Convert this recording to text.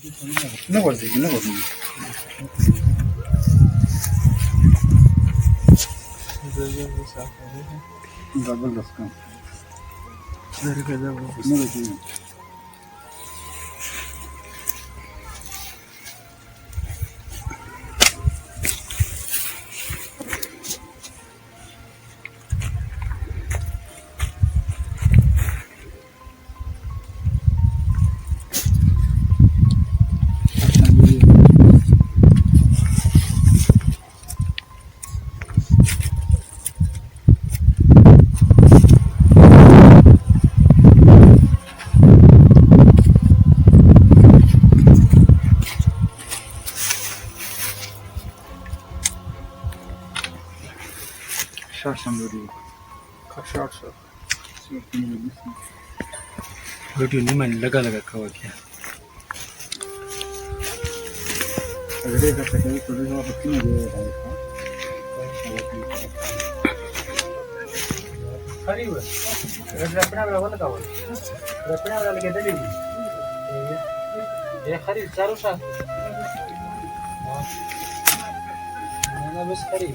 Ne var zeki, ne var zeki? जबरदस्त काम नहीं देखिए शासन वीडियो वीडियो नहीं मैंने लगा लगा कवर किया अगर ये कर सके तो भी आप अपनी मुझे खरी हुआ रपड़ा वाला लगा हुआ रपड़ा वाला लगे दे ये खरी चारों साथ ना बस खरी